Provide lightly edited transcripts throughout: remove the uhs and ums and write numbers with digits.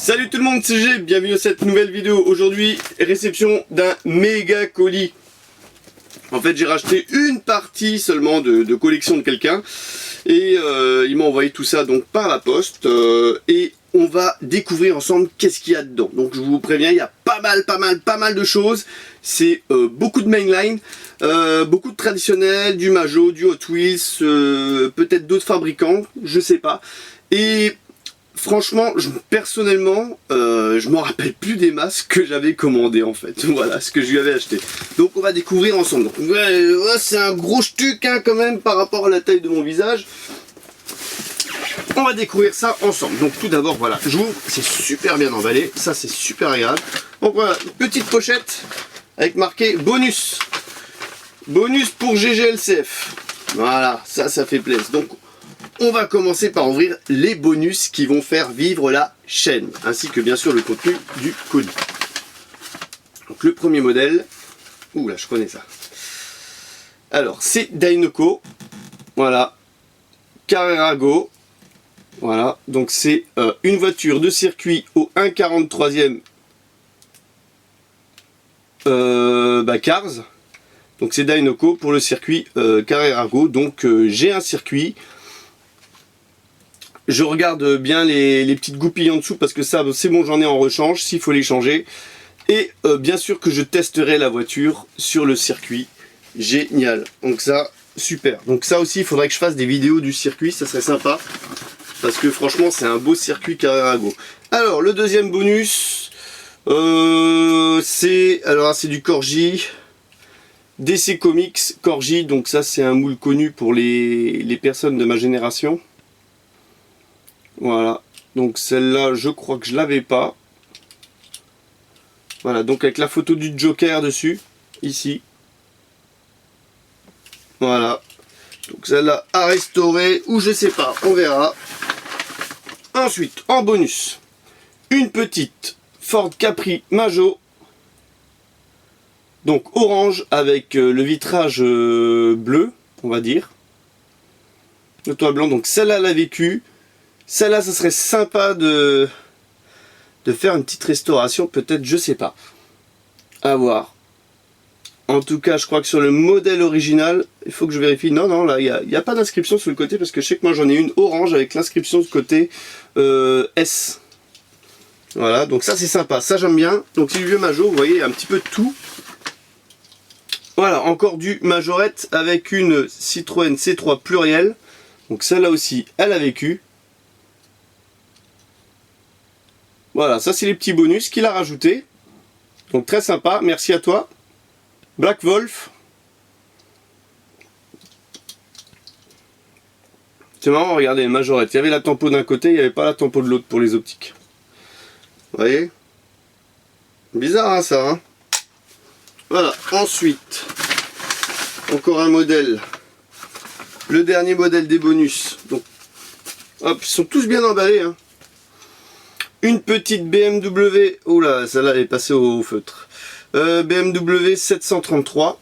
Salut tout le monde, c'est G, bienvenue à cette nouvelle vidéo. Aujourd'hui, réception d'un méga colis. En fait, j'ai racheté une partie seulement de collection de quelqu'un. Et il m'a envoyé tout ça donc par la poste. Et on va découvrir ensemble qu'est-ce qu'il y a dedans. Donc je vous préviens, il y a pas mal de choses. C'est beaucoup de mainline, beaucoup de traditionnels, du Majo, du Hot Wheels, peut-être d'autres fabricants, je sais pas. Et franchement, personnellement, je m'en rappelle plus des masques que j'avais commandé en fait. Voilà ce que je lui avais acheté. Donc on va découvrir ensemble. Donc, c'est un gros stuc hein, quand même par rapport à la taille de mon visage. On va découvrir ça ensemble. Donc tout d'abord, voilà, j'ouvre, c'est super bien emballé. Ça c'est super agréable. Donc voilà, petite pochette avec marqué bonus. Bonus pour GGLCF. Voilà, ça fait plaisir. Donc on va commencer par ouvrir les bonus qui vont faire vivre la chaîne, ainsi que bien sûr le contenu du colis. Donc le premier modèle, ouh là je connais ça. Alors c'est Dinoco, voilà, Carrera Go, voilà, donc c'est une voiture de circuit au 1,43e Cars. Donc c'est Dinoco pour le circuit Carrera Go, donc j'ai un circuit. Je regarde bien les petites goupilles en dessous parce que ça c'est bon, j'en ai en rechange s'il faut les changer. Et bien sûr que je testerai la voiture sur le circuit. Génial. Donc ça, super. Donc ça aussi, il faudrait que je fasse des vidéos du circuit, ça serait sympa. Parce que franchement, c'est un beau circuit Carrera Go. Alors, le deuxième bonus, c'est du Corgi. DC Comics Corgi, donc ça c'est un moule connu pour les personnes de ma génération. Voilà, donc celle-là, je crois que je l'avais pas. Voilà, donc avec la photo du Joker dessus, ici. Voilà, donc celle-là à restaurer, ou je sais pas, on verra. Ensuite, en bonus, une petite Ford Capri Majo. Donc orange avec le vitrage bleu, on va dire. Le toit blanc, donc celle-là l'a vécu. Celle-là, ça serait sympa de faire une petite restauration, peut-être, je sais pas. À voir. En tout cas, je crois que sur le modèle original, il faut que je vérifie. Non, là, il n'y a pas d'inscription sur le côté, parce que je sais que moi, j'en ai une orange avec l'inscription de côté S. Voilà, donc ça, c'est sympa. Ça, j'aime bien. Donc, c'est du vieux Majo, vous voyez, un petit peu de tout. Voilà, encore du Majorette avec une Citroën C3 pluriel. Donc, celle-là aussi, elle a vécu. Voilà, ça c'est les petits bonus qu'il a rajouté. Donc très sympa, merci à toi. Black Wolf. C'est marrant, regardez, Majorette. Il y avait la tempo d'un côté, il n'y avait pas la tempo de l'autre pour les optiques. Vous voyez? Bizarre hein, ça. Hein, voilà, ensuite, encore un modèle. Le dernier modèle des bonus. Donc, hop, ils sont tous bien emballés. Hein. Une petite BMW, oh là, celle-là elle est passée au feutre. BMW 733.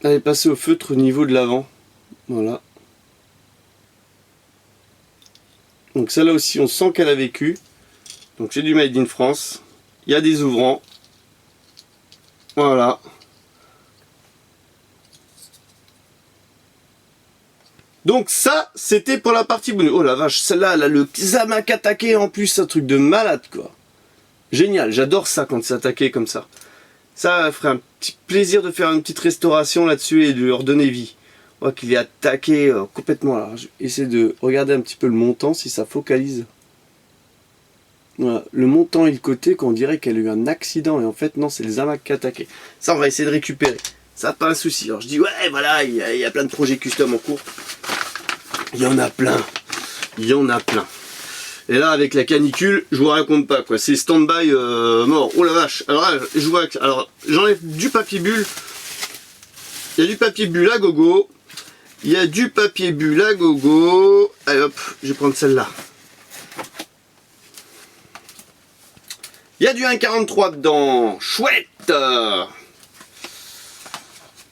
Elle est passée au feutre au niveau de l'avant. Voilà. Donc celle-là aussi, on sent qu'elle a vécu. Donc c'est du Made in France. Il y a des ouvrants. Voilà. Donc ça, c'était pour la partie bonus. Oh la vache, celle-là, elle a le Zamak attaqué en plus, un truc de malade quoi. Génial, j'adore ça quand c'est attaqué comme ça. Ça ferait un petit plaisir de faire une petite restauration là-dessus et de leur donner vie. On voit qu'il est attaqué complètement. Alors, je vais essayer de regarder un petit peu le montant, si ça focalise. Voilà, le montant et le côté, qu'on dirait qu'elle a eu un accident, et en fait non, c'est le Zamak qui a attaqué. Ça, on va essayer de récupérer. Ça, pas un souci. Alors je dis, ouais, voilà, il y a plein de projets custom en cours. Il y en a plein. Il y en a plein. Et là, avec la canicule, je vous raconte pas, quoi. C'est stand-by mort. Oh la vache. Alors là, je vois que... Alors, j'enlève du papier bulle. Il y a du papier bulle à gogo. Il y a du papier bulle à gogo. Allez hop, je vais prendre celle-là. Il y a du 1,43 dedans. Chouette.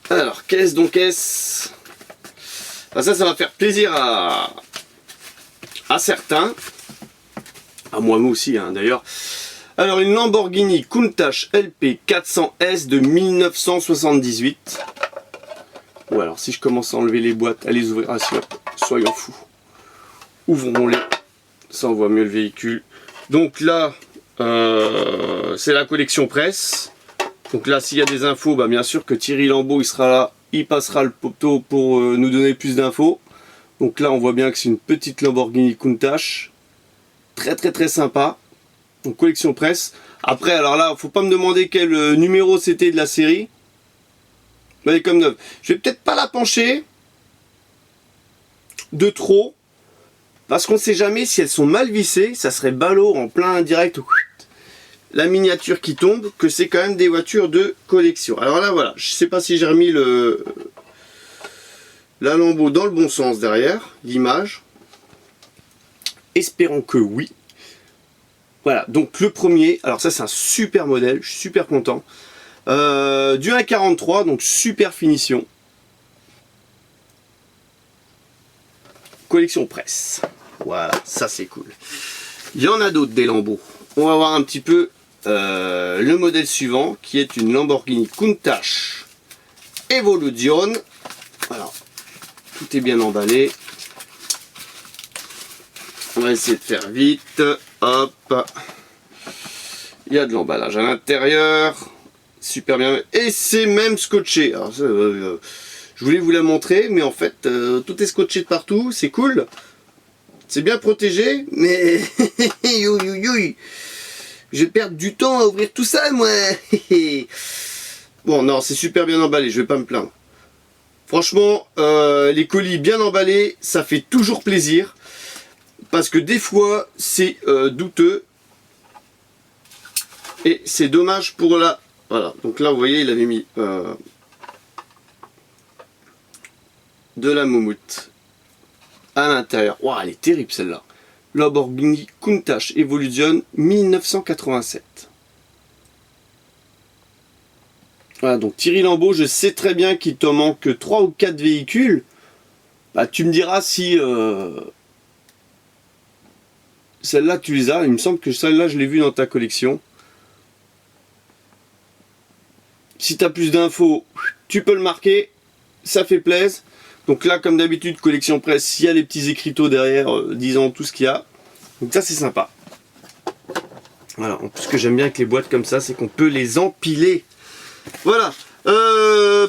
Alors, qu'est-ce donc est-ce? Ça va faire plaisir à certains. À moi aussi, hein, d'ailleurs. Alors, une Lamborghini Countach LP 400S de 1978. Ou alors, si je commence à enlever les boîtes, à les ouvrir, ah si, soyons fous. Ouvrons-les, ça on voit mieux le véhicule. Donc là, c'est la collection presse. Donc là, s'il y a des infos, bah, bien sûr que Thierry Lambeau, il sera là, il passera le poteau pour nous donner plus d'infos. Donc là, on voit bien que c'est une petite Lamborghini Countach. Très très très sympa. Donc collection presse. Après, alors là, faut pas me demander quel numéro c'était de la série. Elle est comme neuve. Je vais peut-être pas la pencher de trop. Parce qu'on ne sait jamais si elles sont mal vissées. Ça serait ballot en plein direct. La miniature qui tombe. Que c'est quand même des voitures de collection. Alors là, voilà. Je sais pas si j'ai remis la Lambeau dans le bon sens derrière. L'image. Espérons que oui. Voilà, donc le premier, alors ça c'est un super modèle, je suis super content. Du 1.43, donc super finition. Collection presse. Voilà, ça c'est cool. Il y en a d'autres des Lambeaux. On va voir un petit peu le modèle suivant, qui est une Lamborghini Countach Evolution. Voilà, tout est bien emballé. On va essayer de faire vite. Hop. Il y a de l'emballage à l'intérieur. Super bien. Et c'est même scotché. Alors, je voulais vous la montrer, mais en fait, tout est scotché de partout. C'est cool. C'est bien protégé, mais... Je vais perdre du temps à ouvrir tout ça, moi. Bon, non, c'est super bien emballé. Je vais pas me plaindre. Franchement, les colis bien emballés, ça fait toujours plaisir. Parce que des fois, c'est douteux. Et c'est dommage pour la... Voilà, donc là, vous voyez, il avait mis de la moumoute à l'intérieur. Waouh, elle est terrible celle-là. Lamborghini Countach Evolution 1987. Voilà, donc Thierry Lambeau, je sais très bien qu'il t'en manque 3 ou 4 véhicules. Bah, tu me diras si... Celle-là, tu les as. Il me semble que celle-là, je l'ai vue dans ta collection. Si tu as plus d'infos, tu peux le marquer. Ça fait plaisir. Donc là, comme d'habitude, collection presse, il y a les petits écriteaux derrière disant tout ce qu'il y a. Donc ça, c'est sympa. Voilà. En plus, ce que j'aime bien avec les boîtes comme ça, c'est qu'on peut les empiler. Voilà.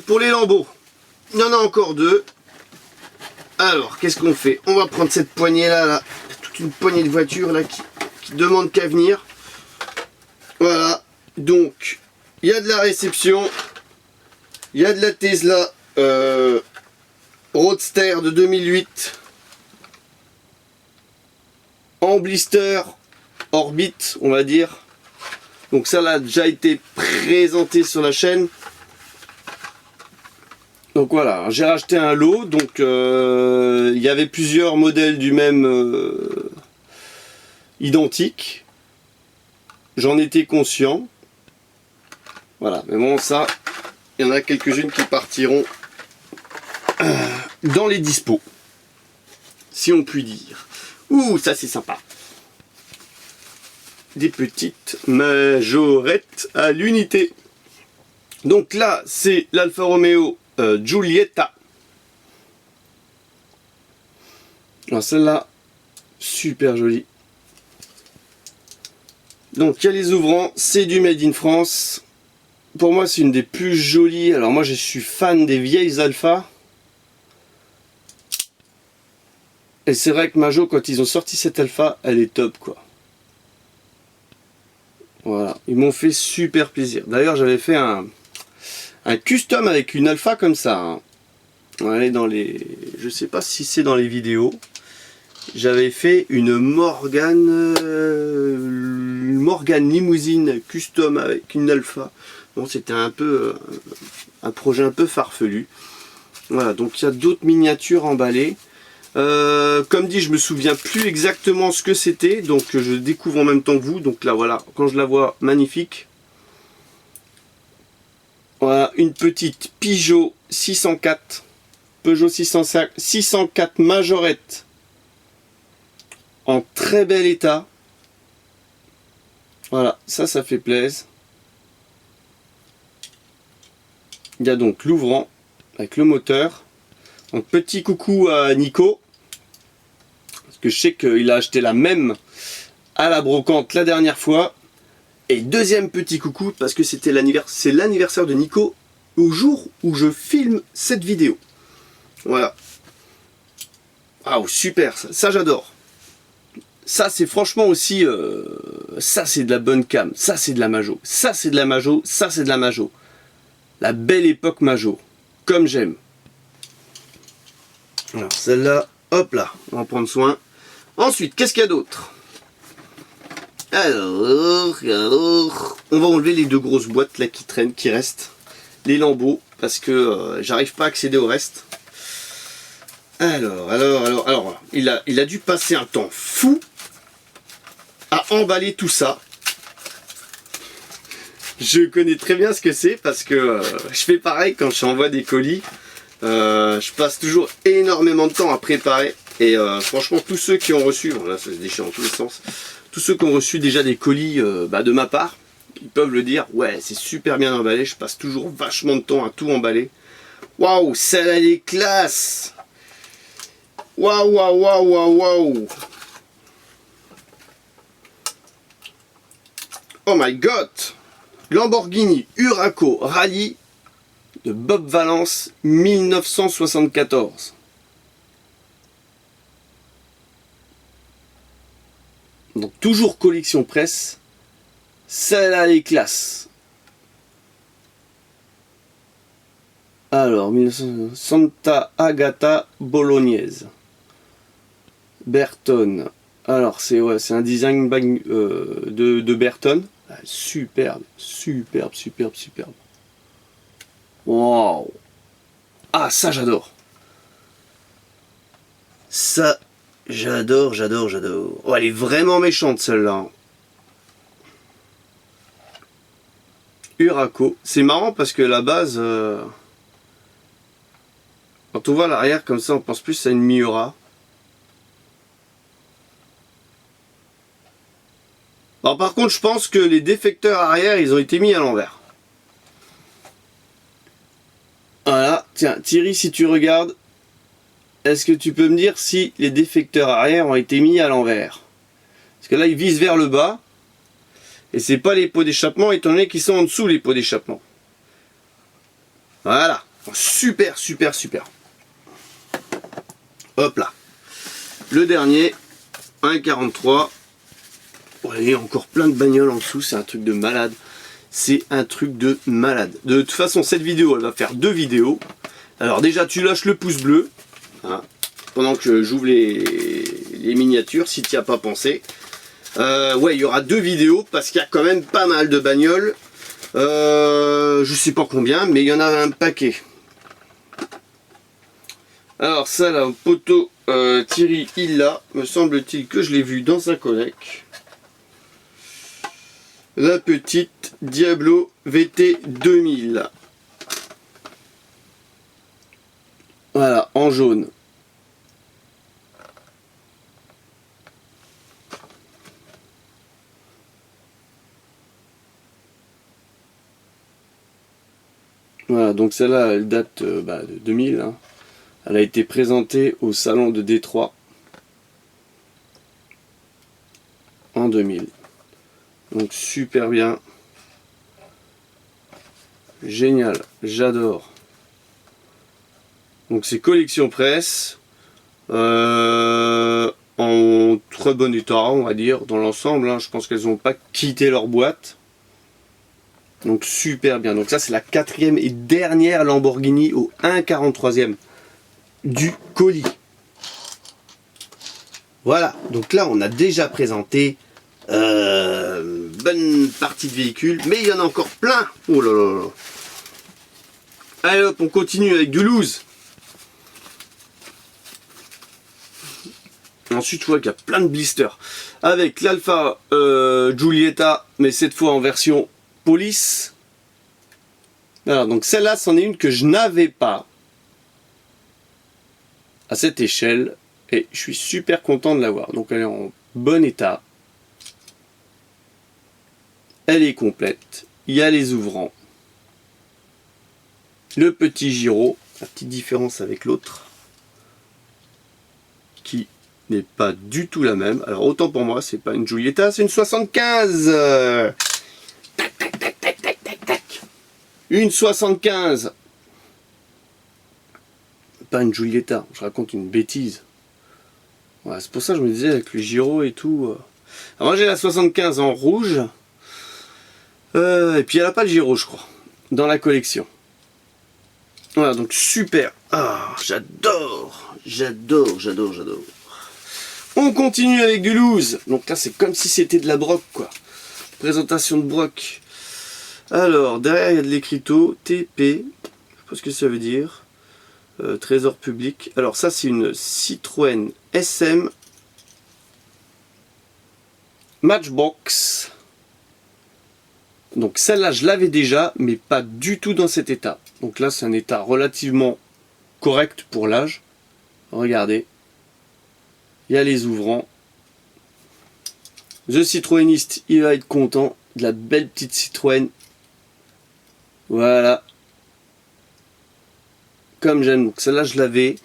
Pour les Lambeaux, il y en a encore 2. Alors, qu'est-ce qu'on fait? On va prendre cette poignée-là, là. Une poignée de voitures là qui demande qu'à venir. Voilà, donc il y a de la réception, il y a de la Tesla Roadster de 2008 en blister Orbit, on va dire. Donc ça a déjà été présenté sur la chaîne. Donc voilà, j'ai racheté un lot, donc il y avait plusieurs modèles du même identique. J'en étais conscient. Voilà, mais bon, ça, il y en a quelques-unes qui partiront dans les dispos, si on peut dire. Ouh, ça c'est sympa. Des petites majorettes à l'unité. Donc là, c'est l'Alfa Romeo Giulietta. Alors celle-là, super jolie. Donc il y a les ouvrants, c'est du Made in France. Pour moi, c'est une des plus jolies. Alors moi, je suis fan des vieilles Alpha. Et c'est vrai que Majo, quand ils ont sorti cette Alpha, elle est top, quoi. Voilà, ils m'ont fait super plaisir. D'ailleurs, j'avais fait un custom avec une Alpha comme ça. Hein. Ouais, dans les... Je sais pas si c'est dans les vidéos. J'avais fait une Morgan limousine custom avec une Alpha. Bon, c'était un peu un projet un peu farfelu. Voilà, donc il y a d'autres miniatures emballées. Comme dit, je me souviens plus exactement ce que c'était, donc je découvre en même temps que vous. Donc là, voilà, quand je la vois, magnifique. Voilà, une petite Peugeot 604, Peugeot 604 Majorette, en très bel état. Voilà, ça fait plaisir. Il y a donc l'ouvrant avec le moteur. Donc petit coucou à Nico. Parce que je sais qu'il a acheté la même à la brocante la dernière fois. Et deuxième petit coucou parce que c'est l'anniversaire de Nico au jour où je filme cette vidéo. Voilà. Waouh, super, ça j'adore. Ça c'est franchement aussi, ça c'est de la bonne cam, ça c'est de la Majo, ça c'est de la Majo, ça c'est de la Majo. La belle époque Majo, comme j'aime. Alors celle-là, hop là, on va en prendre soin. Ensuite, qu'est-ce qu'il y a d'autre? Alors, on va enlever les deux grosses boîtes là qui traînent, qui restent. Les lambeaux, parce que j'arrive pas à accéder au reste. Alors, il a dû passer un temps fou à emballer tout ça. Je connais très bien ce que c'est parce que je fais pareil quand j'envoie des colis. Je passe toujours énormément de temps à préparer. Et franchement, tous ceux qui ont reçu, bon là ça se déchire dans tous les sens, tous ceux qui ont reçu déjà des colis de ma part, ils peuvent le dire, ouais c'est super bien emballé, je passe toujours vachement de temps à tout emballer. Waouh, celle-là elle est classe. Waouh, waouh, waouh, waouh, waouh. Oh my god. Lamborghini Huraco Rally de Bob Valence 1974. Donc toujours collection presse. Celle-là elle est classe. Alors, Santa Agata Bolognese. Berton. Alors, c'est un design de Berton. Ah, superbe, superbe, superbe, superbe. Waouh. Ah, ça, j'adore. Ça, j'adore, j'adore, j'adore. Oh, elle est vraiment méchante, celle-là. Huraco. C'est marrant parce que la base... Quand on voit l'arrière comme ça, on pense plus à une Miura. Alors par contre, je pense que les défecteurs arrière, ils ont été mis à l'envers. Voilà, tiens, Thierry, si tu regardes, est-ce que tu peux me dire si les défecteurs arrière ont été mis à l'envers? Parce que là, ils visent vers le bas. Et c'est pas les pots d'échappement, étant donné qu'ils sont en dessous, les pots d'échappement. Voilà, super, super, super. Hop là. Le dernier, 1,43. Oh, il y a encore plein de bagnoles en dessous, c'est un truc de malade. C'est un truc de malade. De toute façon, cette vidéo, elle va faire 2 vidéos. Alors déjà, tu lâches le pouce bleu, hein, pendant que j'ouvre les miniatures, si tu n'y as pas pensé. Ouais, il y aura 2 vidéos, parce qu'il y a quand même pas mal de bagnoles. Je sais pas combien, mais il y en a un paquet. Alors ça là, poteau Thierry, il l'a, me semble-t-il que je l'ai vu dans un connect. La petite Diablo VT 2000. Voilà, en jaune. Voilà, donc celle-là, elle date de 2000. Hein. Elle a été présentée au salon de Détroit en 2000. Donc super bien. Génial, j'adore. Donc c'est collection presse. En très bon état, on va dire, dans l'ensemble. Hein. Je pense qu'elles n'ont pas quitté leur boîte. Donc super bien. Donc ça c'est la 4e et dernière Lamborghini au 1,43e du colis. Voilà. Donc là on a déjà présenté bonne partie de véhicules, mais il y en a encore plein. Oh là là là. Allez hop, on continue avec du loose. Ensuite, je vois qu'il y a plein de blisters. Avec l'Alfa Giulietta, mais cette fois en version police. Alors, donc celle-là, c'en est une que je n'avais pas à cette échelle. Et je suis super content de l'avoir. Donc elle est en bon état. elle est complète. Il y a les ouvrants. Le petit gyro, la petite différence avec l'autre, qui n'est pas du tout la même. Alors autant pour moi, c'est pas une Giulietta, c'est une 75. Tac, tac, tac, tac, tac, tac, tac. Une 75. Pas une Giulietta, je raconte une bêtise. Voilà, c'est pour ça que je me disais avec le gyro et tout. Alors moi j'ai la 75 en rouge. Et puis elle n'a pas le gyro, je crois, dans la collection. Voilà, donc super. Ah, j'adore. J'adore, j'adore, j'adore. On continue avec du loose. Donc là, c'est comme si c'était de la broc, quoi. Présentation de broc. Alors, derrière, il y a de l'écriteau. TP. Je sais pas ce que ça veut dire. Trésor public. Alors ça, c'est une Citroën SM Matchbox. Donc celle-là, je l'avais déjà, mais pas du tout dans cet état. Donc là, c'est un état relativement correct pour l'âge. Regardez. Il y a les ouvrants. The Citroëniste, il va être content. De la belle petite Citroën. Voilà. Comme j'aime. Donc celle-là, je l'avais.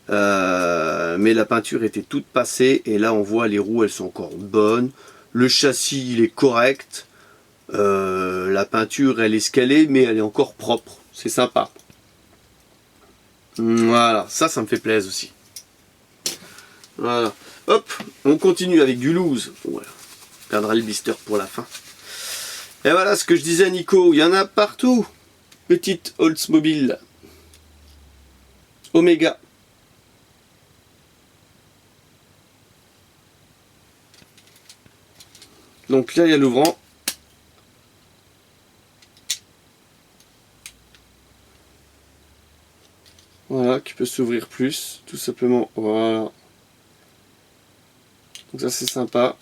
Mais la peinture était toute passée. Et là, on voit les roues, elles sont encore bonnes. Le châssis, il est correct. La peinture, elle est scalée, mais elle est encore propre. C'est sympa. Voilà, ça me fait plaisir aussi. Voilà. Hop, on continue avec du loose. Voilà. On gardera le blister pour la fin. Et voilà ce que je disais à Nico, il y en a partout. Petite Oldsmobile. Omega. Donc là, il y a l'ouvrant. Voilà, qui peut s'ouvrir plus, tout simplement. Voilà. Donc ça, c'est sympa.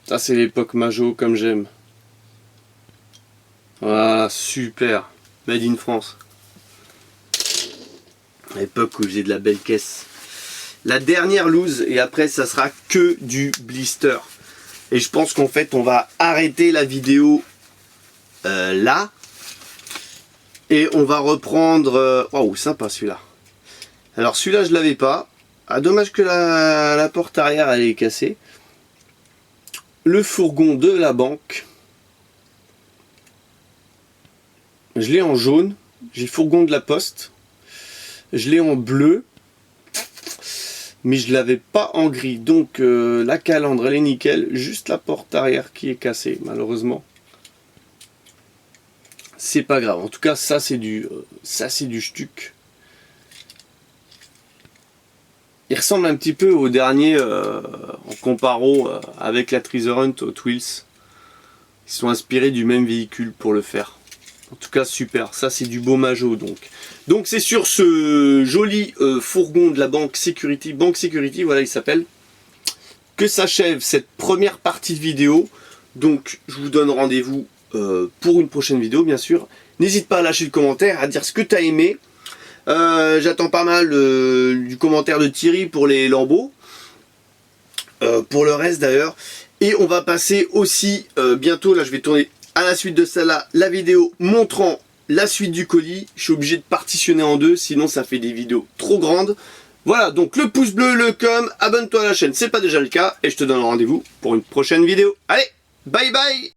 Ça, c'est l'époque Majo, comme j'aime. Voilà, super. Made in France. À l'époque où j'ai de la belle caisse. La dernière loose, et après, ça sera que du blister. Et je pense qu'en fait, on va arrêter la vidéo là. Et on va reprendre... Waouh, sympa celui-là. Alors celui-là, je l'avais pas. Ah, dommage que la porte arrière, elle est cassée. Le fourgon de la banque. Je l'ai en jaune. J'ai le fourgon de la poste. Je l'ai en bleu. Mais je l'avais pas en gris. Donc la calandre, elle est nickel. Juste la porte arrière qui est cassée, malheureusement. C'est pas grave. En tout cas, ça c'est du stuc. Il ressemble un petit peu au dernier en comparo avec la Treasure Hunt Hot Wheels. Ils sont inspirés du même véhicule pour le faire. En tout cas, super. Ça, c'est du beau Majo donc. Donc c'est sur ce joli fourgon de la Banque Security, voilà il s'appelle, que s'achève cette première partie de vidéo. Donc je vous donne rendez-vous pour une prochaine vidéo, bien sûr. N'hésite pas à lâcher le commentaire, à dire ce que tu as aimé. J'attends pas mal du commentaire de Thierry pour les lambeaux. Pour le reste d'ailleurs. Et on va passer aussi bientôt, là je vais tourner à la suite de celle-là, la vidéo montrant la suite du colis. Je suis obligé de partitionner en deux, sinon ça fait des vidéos trop grandes. Voilà, donc le pouce bleu, le com, abonne-toi à la chaîne, c'est pas déjà le cas. Et je te donne rendez-vous pour une prochaine vidéo. Allez, bye bye!